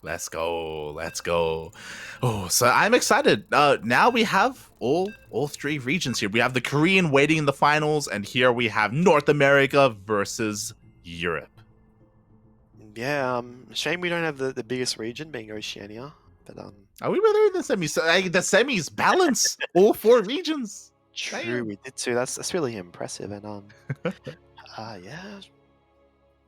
Let's go. Let's go. Oh, so I'm excited. Now we have all three regions here. We have the Korean waiting in the finals, and here we have North America versus Europe. Yeah, shame we don't have the biggest region being Oceania, but Are we really in the semis? The semis balance all four regions. true, Damn. we did too. That's really impressive, and yeah,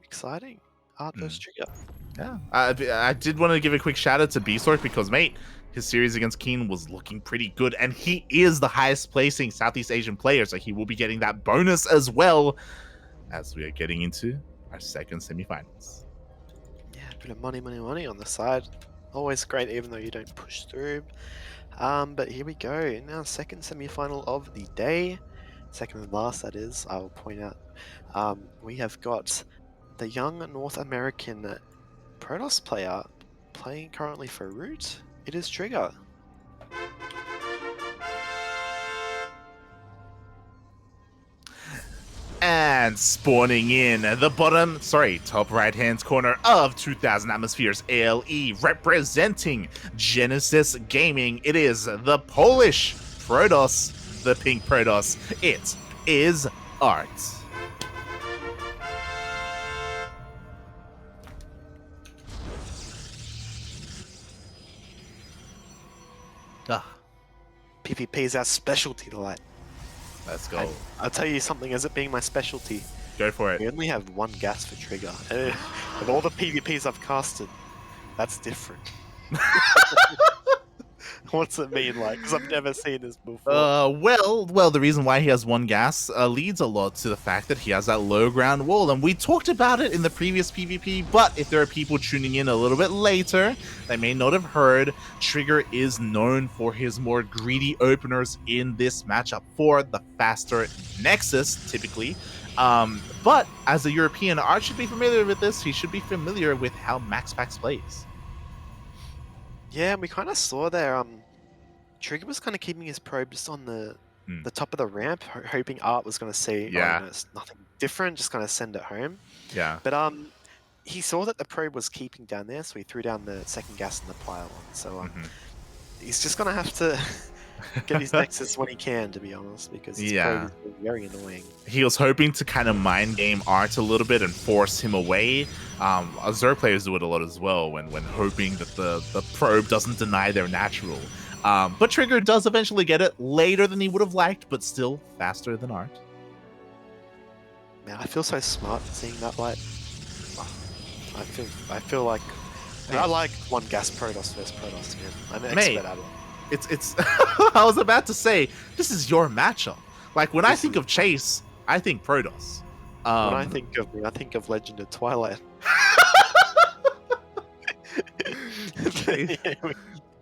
exciting. ArT versus TriGGeR. Yeah, I did want to give a quick shout out to Beastork because, mate, his series against Keen was looking pretty good, and he is the highest placing Southeast Asian player, so he will be getting that bonus as well as we are getting into our second semifinals. Yeah, a bit of money on the side. Always great, even though you don't push through. But here we go. In our second semi-final of the day, second and last, that is, I will point out. We have got the young North American Protoss player playing currently for Root. It is TriGGeR. And spawning in the top right-hand corner of 2000 Atmospheres ALE, representing Genesis Gaming, it is the Polish Protoss, the pink Protoss. It is ArT. PvP is our specialty, Light. Let's go. I'll tell you something, as it being my specialty, Go for we it. only have one gas for TriGGeR. Of all the PvPs I've casted, that's different. What's it mean like? Because I've never seen this before. Well, the reason why he has one gas leads a lot to the fact that he has that low ground wall, and we talked about it in the previous PvP, but if there are people tuning in a little bit later, they may not have heard, TriGGeR is known for his more greedy openers in this matchup for the faster Nexus, typically. But as a European, ArT should be familiar with this. He should be familiar with how MaxPax plays. Yeah, and we kind of saw there, TriGGeR was kind of keeping his probe just on the top of the ramp, hoping ArT was going to see, Yeah. oh, no, it's nothing different, just kind of send it home. Yeah. But he saw that the probe was keeping down there, so he threw down the second gas in the pylon. So he's just going to have to get his Nexus when he can, to be honest, because his probe is very annoying. He was hoping to kind of mind game ArT a little bit and force him away. Azure players do it a lot as well when hoping that the probe doesn't deny their natural. But TriGGeR does eventually get it later than he would have liked, but still faster than ArT. Man, I feel so smart seeing that light. I feel like I like one gas Protoss versus Protoss, man. I'm an expert at it. It's I was about to say, this is your matchup. Like when I think of Chase, I think Protoss. When I think of me, I think of Legend of Twilight.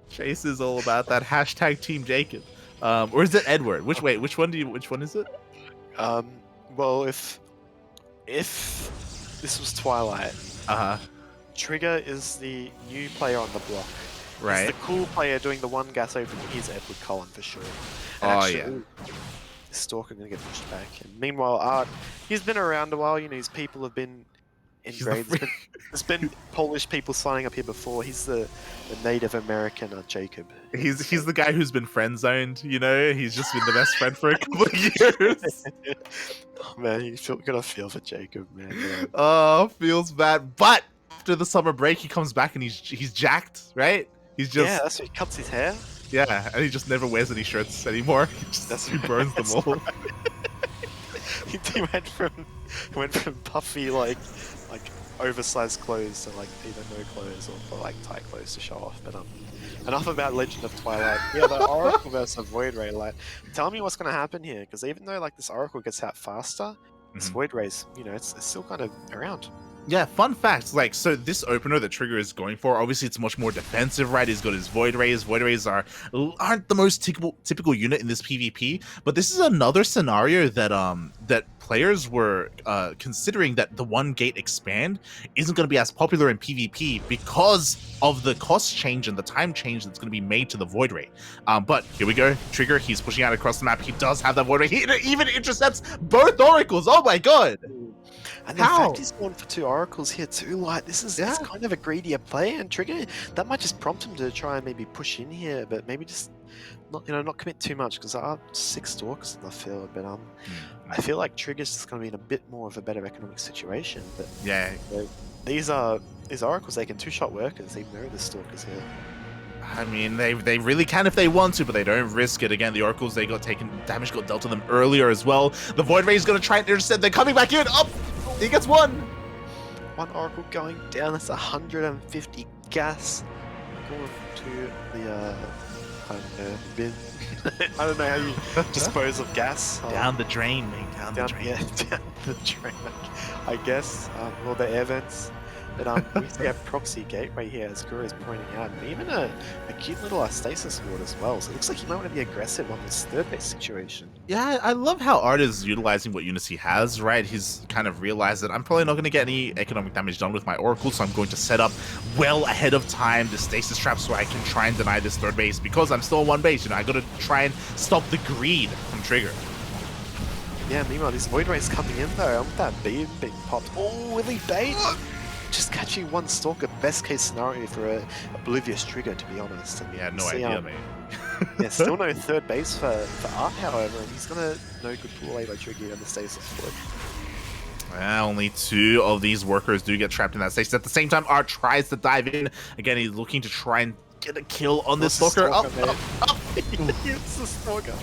Chase is all about that hashtag Team Jacob. Or is it Edward? Which one is it? Well, if this was Twilight, TriGGeR is the new player on the block. Right. He's the cool player doing the one gas opening is Edward Cullen for sure. And actually, Stalker gonna get pushed back. And meanwhile, ArT, he's been around a while. You know, his people have been ingrained. There's been Polish people signing up here before. He's the Native American Jacob. He's the guy who's been friend zoned. You know, he's just been the best friend for a couple of years. Oh man, you gotta feel for Jacob, man. Yeah. Oh, feels bad. But after the summer break, he comes back and he's jacked, right? He's just that's what he cuts his hair. Yeah, and he just never wears any shirts anymore. He burns them all. Right. He went from puffy like oversized clothes to like either no clothes or like tight clothes to show off. But enough about Legend of Twilight. Yeah, the Oracle versus Void Ray. Like, tell me what's gonna happen here, because even though like this Oracle gets out faster, this Void Ray's, you know, it's still kind of around. Yeah, fun fact, like, so this opener that TriGGeR is going for, obviously it's much more defensive, right? He's got his Void Rays. Void Rays aren't the most typical unit in this PvP, but this is another scenario that that players were considering, that the one gate expand isn't going to be as popular in PvP because of the cost change and the time change that's going to be made to the Void Ray. But here we go, TriGGeR, he's pushing out across the map. He does have that Void Ray. He even intercepts both Oracles. Oh my god! And the fact How? he's gone for 2 oracles here too, like it's Yeah. kind of a greedier play, and TriGGeR that might just prompt him to try and maybe push in here, but maybe just not commit too much because there are 6 stalkers in the field. But I feel like TriGGeR's just going to be in a bit more of a better economic situation. But Yeah. you know, these oracles, they can 2-shot workers even though the stalkers here. I mean, they really can if they want to, but they don't risk it. Again, the Oracles, they got taken, damage got dealt to them earlier as well. The Void Ray is going to try and intercept. They're coming back in. Up! He gets one! 1 oracle going down. That's 150 gas. Going to the, I don't know, bin. I don't know how you dispose of gas. Down the drain, mate. Down the drain. Yeah, down the drain, I guess. Well, the air vents. But we see a proxy gateway here, as Guru is pointing out, and even a cute little stasis ward as well. So it looks like you might want to be aggressive on this third base situation. Yeah, I love how ArT is utilizing what units he has, right? He's kind of realized that I'm probably not going to get any economic damage done with my Oracle, so I'm going to set up well ahead of time the stasis trap so I can try and deny this third base because I'm still on one base. You know, I got to try and stop the greed from TriGGeR. Yeah, meanwhile, this Void Ray's coming in though. I want that beam being popped. Oh, will he bait? Just catching 1 stalker, best case scenario for a oblivious TriGGeR, to be honest. And Yeah, no idea, mate. Yeah, still no third base for ArT, however, and he's gonna no good pull away by TriGGeR on the stasis flip. Well, only 2 of these workers do get trapped in that station. At the same time, ArT tries to dive in. Again, he's looking to try and get a kill on this stalker. Up. It's the stalker.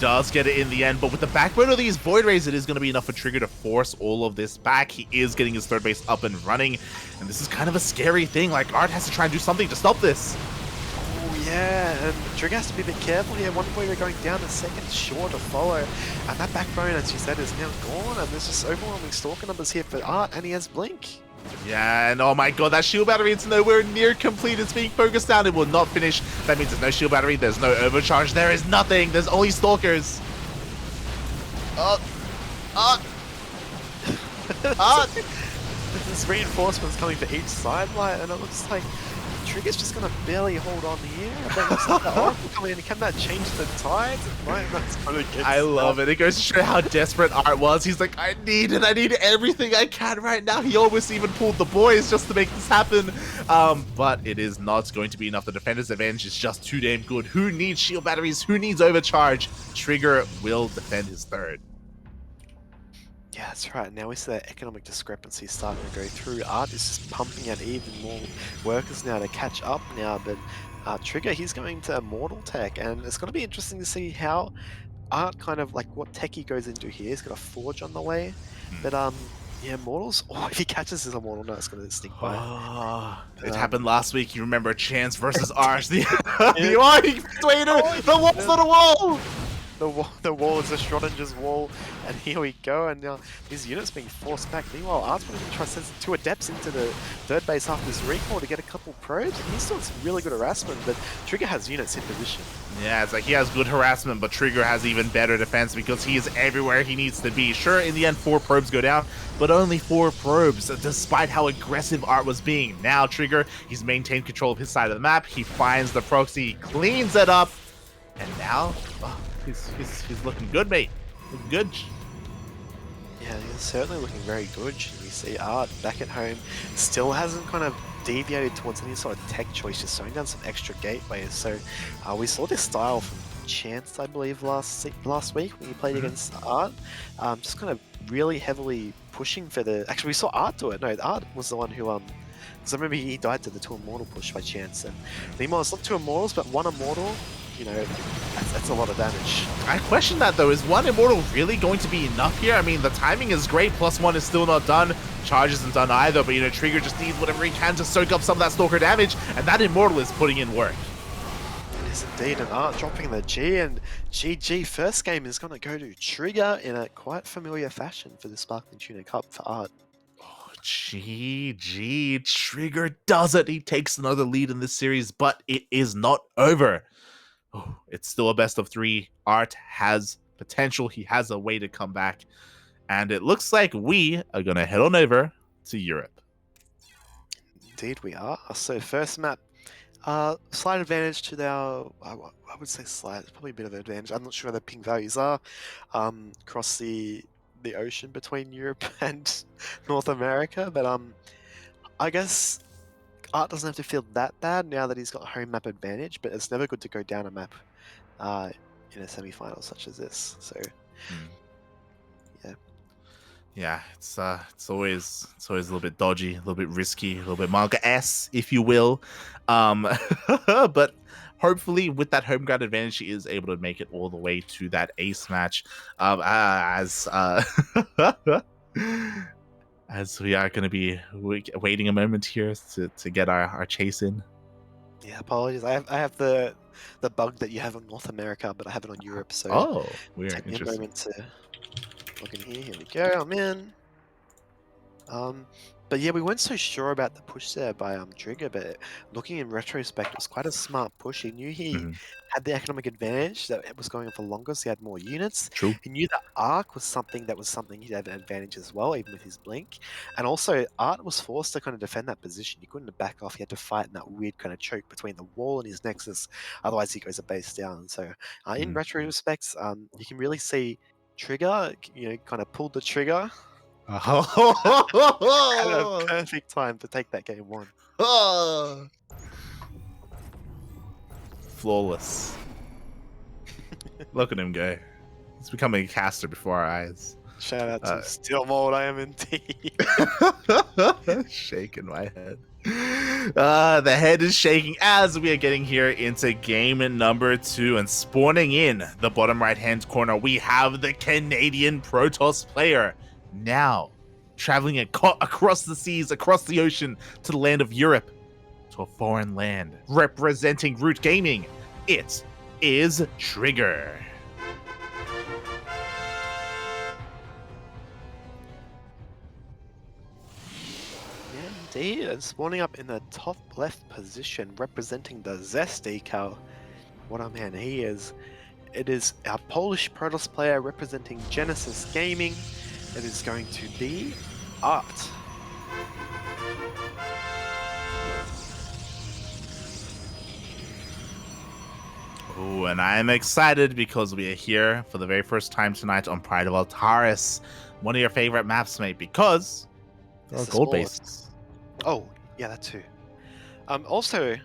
Does get it in the end, but with the backbone of these Void Rays, it is going to be enough for TriGGeR to force all of this back. He is getting his third base up and running, and this is kind of a scary thing. Like, ArT has to try and do something to stop this. Oh yeah, and TriGGeR has to be a bit careful here. 1 Void Ray going down, a second sure to follow, and that backbone, as you said, is now gone, and there's just overwhelming stalker numbers here for ArT, and he has Blink. Yeah, and oh my god, that shield battery, it's nowhere near complete. It's being focused down. It will not finish. That means there's no shield battery. There's no overcharge. There is nothing. There's only stalkers. There's reinforcements coming for each side, like, and it looks like TriGGeR's just gonna barely hold on here. But it looks like the Oracle coming in. Can that change the tides? Right, that's gonna get I love it. It goes to show how desperate ArT was. He's like, I need it. I need everything I can right now. He almost even pulled the boys just to make this happen. But it is not going to be enough. The defender's advantage is just too damn good. Who needs shield batteries? Who needs overcharge? TriGGeR will defend his third. Yeah, that's right. Now we see that economic discrepancy starting to go through. ArT is just pumping out even more workers now to catch up now, but TriGGeR, he's going to Immortal Tech, and it's going to be interesting to see how ArT kind of, like, what tech he goes into here. He's got a Forge on the way, but yeah, Immortals, oh, if he catches his Immortal, no, it's going to stink by. It happened last week. You remember Chance versus ArT. The Persuader, the walls on the wall! The wall is a Schrodinger's wall, and here we go, and now these units being forced back. Meanwhile, ArT's going to try to send 2 Adepts into the third base after this recall to get a couple probes, and he's doing some really good harassment, but TriGGeR has units in position. Yeah, it's like he has good harassment, but TriGGeR has even better defense because he is everywhere he needs to be. Sure, in the end, 4 probes go down, but only 4 probes, despite how aggressive ArT was being. Now, TriGGeR, he's maintained control of his side of the map. He finds the proxy, he cleans it up, and now... He's looking good, mate. Looking good. Yeah, he's certainly looking very good. We see ArT back at home still hasn't kind of deviated towards any sort of tech choice, just throwing down some extra gateways. So we saw this style from Chance, I believe, last week when he played against ArT. Just kind of really heavily pushing for the... Actually, we saw ArT do it. No, ArT was the one who... Because I remember he died to the 2 Immortal push by Chance. And meanwhile, it's not 2 Immortals, but 1 Immortal. You know, that's a lot of damage. I question that, though. Is 1 Immortal really going to be enough here? I mean, the timing is great. +1 is still not done. Charge isn't done either, but, you know, TriGGeR just needs whatever he can to soak up some of that Stalker damage, and that Immortal is putting in work. It is indeed, and ArT dropping the G, and GG first game is going to go to TriGGeR in a quite familiar fashion for the Sparkling Tuna Cup for ArT. GG, TriGGeR does it. He takes another lead in this series, but it is not over. Oh, it's still a best of 3. ArT has potential. He has a way to come back. And it looks like we are going to head on over to Europe. Indeed we are. So first map, slight advantage to our, I would say slight, it's probably a bit of an advantage. I'm not sure what the ping values are across the the ocean between Europe and North America, but I guess ArT doesn't have to feel that bad now that he's got home map advantage, but it's never good to go down a map uh, in a semi-final such as this. So, Hmm. yeah. Yeah, it's always a little bit dodgy, a little bit risky, a little bit manga-esque, if you will. But hopefully with that home ground advantage, he is able to make it all the way to that ace match. As as we are going to be waiting a moment here to get our chase in. Yeah, apologies. I have the bug that you have on North America, but I have it on Europe, so Oh, weird, take me a interesting. moment to log in here. Here we go. I'm in. But yeah, we weren't so sure about the push there by TriGGeR, but looking in retrospect, it was quite a smart push. He knew he Mhm. had the economic advantage that it was going on for longer, so he had more units. True. He knew that ArC was something he'd have an advantage as well, even with his blink. And also, ArT was forced to kind of defend that position. He couldn't back off. He had to fight in that weird kind of choke between the wall and his nexus. Otherwise, he goes a base down. So, in Mhm. retrospect, you can really see TriGGeR, kind of pulled the trigger at a perfect time to take that game one. Flawless. Look at him go. He's becoming a caster before our eyes. Shout out to Steel Mold, I am indeed. Shaking my head. The head is shaking as we are getting here into game number 2, and spawning in the bottom right hand corner, we have the Canadian Protoss player now traveling across the seas, across the ocean to the land of Europe, to a foreign land, representing Root Gaming. It is TriGGeR. Yeah, indeed. And spawning up in the top left position, representing the Zest decal. What a man he is. It is our Polish Protoss player representing Genesis Gaming. It is going to be ArT. Oh, and I am excited because we are here for the very first time tonight on Pride of Altaris, one of your favorite maps, mate, because there are It's the gold smallest. bases. Oh, yeah, that too. Also,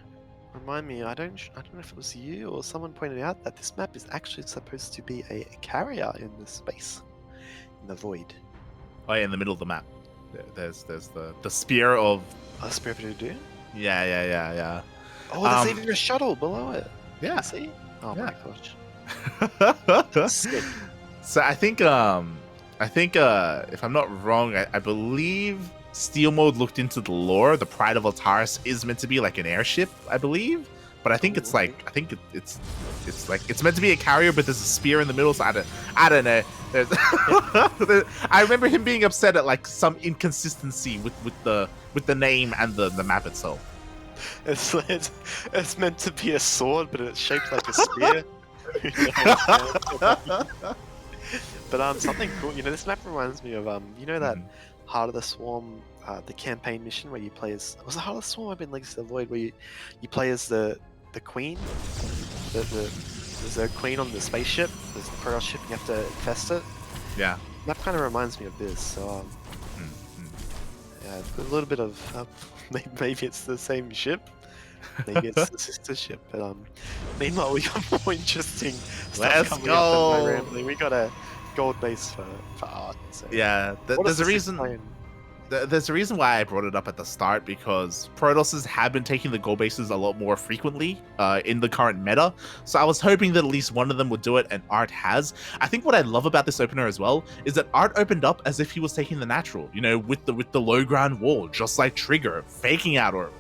remind me, I don't know if it was you or someone pointed out that this map is actually supposed to be a carrier in the space, in the void. Oh, yeah, in the middle of the map. There's the spear of... A Spirit do? Yeah. Oh, there's even a shuttle below it. Yeah. You see? Oh Yeah. my gosh. Sick. So I think if I'm not wrong, I believe Steel Mode looked into the lore. The Pride of Altaris is meant to be like an airship, I believe. But I think it's like it's meant to be a carrier, but there's a spear in the middle. So I don't know. I remember him being upset at like some inconsistency with the name and the map itself. It's meant to be a sword, but it's shaped like a spear. But something cool. This map reminds me of that Heart of the Swarm, the campaign mission where you play as... Was it Heart of the Swarm? I've been Legacy of the Void, where you play as the queen, the Zerg queen on the spaceship. There's the Protoss ship, and you have to infest it. Yeah. That kind of reminds me of this. So yeah, a little bit of maybe it's the same ship. Maybe it's the sister ship, but meanwhile we got more interesting stuff Let's coming go. up in my rambling. We got a gold base for ArT. So Yeah, there's a reason. There's a reason why I brought it up at the start, because Protosses have been taking the gold bases a lot more frequently in the current meta. So I was hoping that at least one of them would do it, and ArT has. I think what I love about this opener as well is that ArT opened up as if he was taking the natural, with the low ground wall, just like TriGGeR, faking out or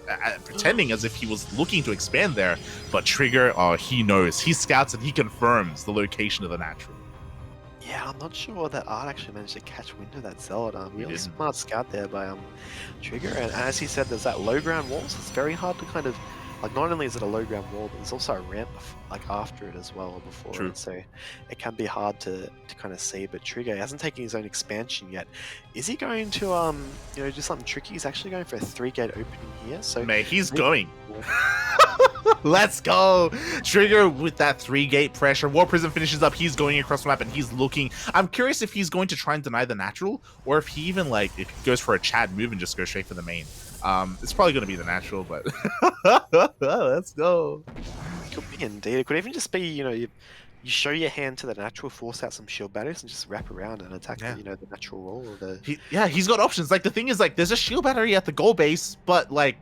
pretending as if he was looking to expand there. But TriGGeR, he knows, he scouts and he confirms the location of the natural. Yeah, I'm not sure that ArT actually managed to catch wind of that Zealot. Really didn't. smart scout there by TriGGeR, and as he said, there's that low ground wall, so it's very hard to kind of, like, not only is it a low ground wall, but there's also a ramp like after it as well, before True. it, so it can be hard to kind of see. But TriGGeR hasn't taken his own expansion yet. Is he going to do something tricky? He's actually going for a 3-gate opening here, so Mate, he's going. Let's go. TriGGeR with that 3-gate pressure. War Prison finishes up. He's going across the map and he's looking. I'm curious if he's going to try and deny the natural or if he even like if he goes for a Chad move and just goes straight for the main. It's probably going to be the natural, but let's go. It could be indeed. It could even just be, you show your hand to the natural, force out some shield batteries, and just wrap around and attack the natural roll or the. He's got options. Like the thing is, like there's a shield battery at the goal base, but like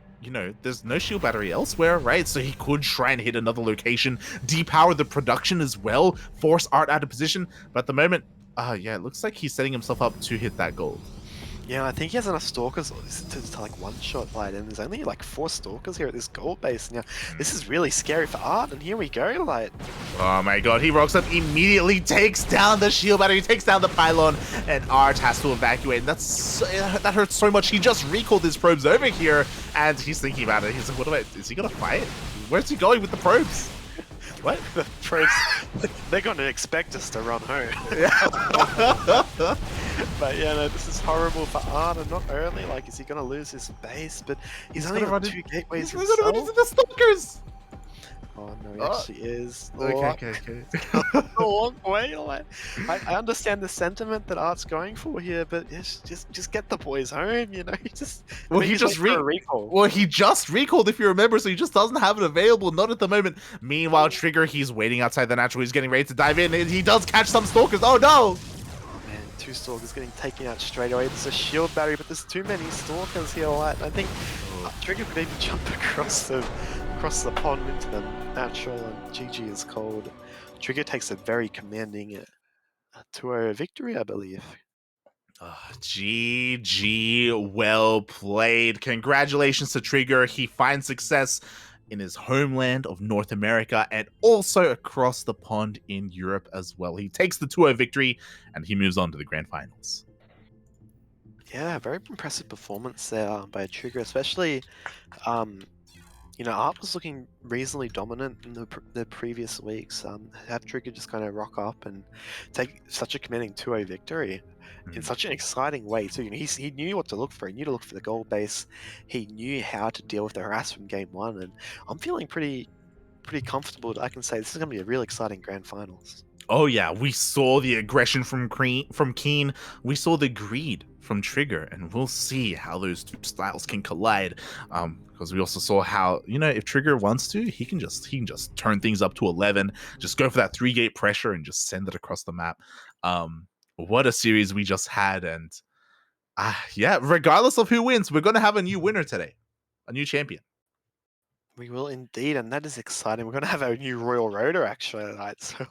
there's no shield battery elsewhere, right? So he could try and hit another location, depower the production as well, force ArT out of position. But at the moment, it looks like he's setting himself up to hit that gold. Yeah, I think he has enough stalkers to like one-shot light, and there's only like 4 stalkers here at this gold base. Now, this is really scary for ArT, and here we go, like. Oh my god, he rocks up, immediately takes down the shield battery, takes down the pylon, and ArT has to evacuate. And that hurts so much. He just recalled his probes over here, and he's thinking about it. He's like, is he gonna fight? Where's he going with the probes? What? The probes, they're gonna expect us to run home. Yeah. But yeah, no, this is horrible for ArT, and not only like is he gonna lose his base, but he's only got 2 gateways himself. He's gonna run into the stalkers! Oh no, he actually is. Okay. A long way. Like, I understand the sentiment that ArT's going for here, but just get the boys home, he just recalled, if you remember, so he just doesn't have it available, not at the moment. Meanwhile, TriGGeR, he's waiting outside the natural, he's getting ready to dive in, and he does catch some stalkers. Oh no! 2 stalkers getting taken out straight away. There's a shield battery, but there's too many stalkers here. Like, I think TriGGeR could even jump across the pond into the natural, and GG is cold. TriGGeR takes a very commanding 2-0 victory, I believe. GG, well played. Congratulations to TriGGeR. He finds success in his homeland of North America and also across the pond in Europe as well. He takes the 2-0 victory and he moves on to the grand finals. Yeah, very impressive performance there by TriGGeR, especially ArT was looking reasonably dominant in the previous weeks. Have TriGGeR just kind of rock up and take such a commanding 2-0 victory in such an exciting way too. He knew what to look for. He knew to look for the gold base. He knew how to deal with the harass from game 1, and I'm feeling pretty comfortable. I can say this is going to be a real exciting grand finals. Oh yeah, we saw the aggression from Keen. We saw the greed from TriGGeR, and we'll see how those 2 styles can collide. Because we also saw how, if TriGGeR wants to, he can just turn things up to 11, just go for that 3-gate pressure and just send it across the map. What a series we just had, and regardless of who wins, we're gonna have a new winner today, a new champion. We will indeed, and that is exciting. We're going to have a new Royal Roader actually tonight. So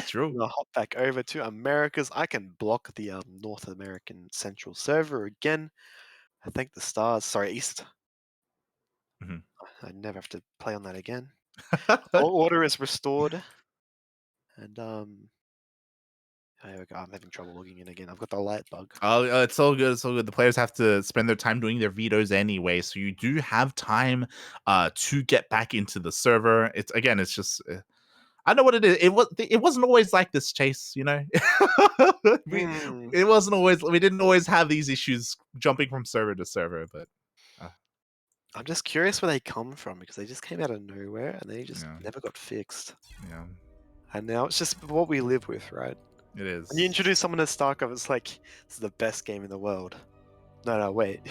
True. I'm going to hop back over to Americas. I can block the North American Central server again. I thank the stars. Sorry, East. I never have to play on that again. Order is restored, and there we go. I'm having trouble logging in again. I've got the light bug. Oh, it's so good. It's so good. The players have to spend their time doing their vetoes anyway, so you do have time to get back into the server. It's just I know what it is. It wasn't always like this, Chase. It wasn't always. We didn't always have these issues jumping from server to server, but. I'm just curious where they come from, because they just came out of nowhere and they just never got fixed. Yeah. And now it's just what we live with, right? It is. When you introduce someone to StarCraft, it's like, this is the best game in the world. No, wait.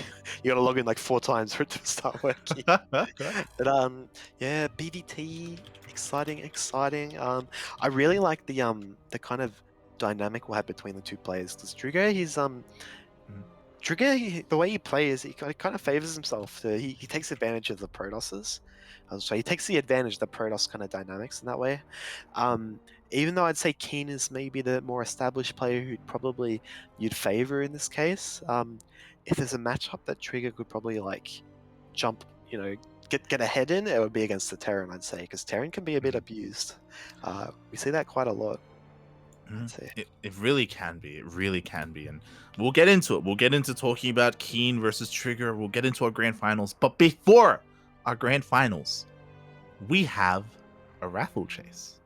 You gotta log in like 4 times for it to start working. But yeah, BDT, exciting. I really like the kind of dynamic we'll have between the 2 players. Because TriGGeR, TriGGeR, the way he plays, he kind of favors himself. He takes advantage of the Protosses. So he takes the advantage of the Protoss kind of dynamics in that way. Even though I'd say Keen is maybe the more established player who'd probably you'd favor in this case. If there's a matchup that TriGGeR could probably like jump, get ahead in, it would be against the Terran, I'd say, because Terran can be a bit abused. We see that quite a lot. It really can be. It really can be. And we'll get into it. We'll get into talking about Keen versus TriGGeR. We'll get into our grand finals. But before our grand finals, we have a raffle, Chase.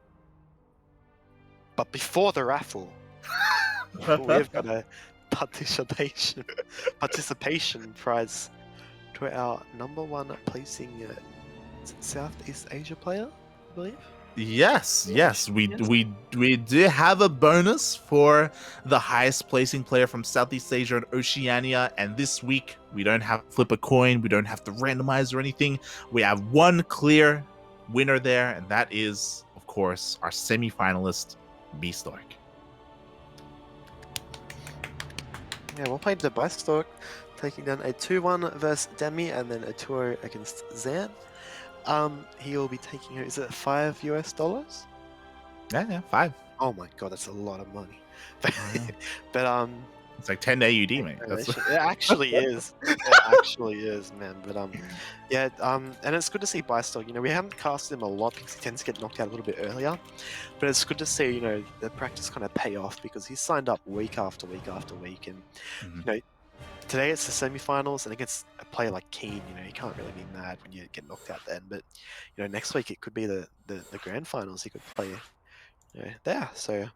But before the raffle, we've got a participation prize to our #1 placing Southeast Asia player, I believe. Yes, yes, we Yes. we we do have a bonus for the highest placing player from Southeast Asia and Oceania, and this week we don't have to flip a coin, we don't have to randomize or anything. We have one clear winner there, and that is, of course, our semi-finalist, Beastork. Yeah, we'll play the Bystork, taking down a 2-1 versus Demi, and then a 2-0 against Zan. He will be taking, is it $5 US? Yeah, 5. Oh my god, that's a lot of money. Yeah. But It's like 10 AUD, mate. That's it actually is. It actually is, man. But yeah. And it's good to see Bystork. You know, we haven't casted him a lot because he tends to get knocked out a little bit earlier. But it's good to see, you know, the practice kind of pay off because he's signed up week after week after week, and Mhm. you know, today it's the semi-finals, and against a player like Keen, you know, you can't really be mad when you get knocked out then. But you know, next week it could be the grand finals. He could play, you know, there. So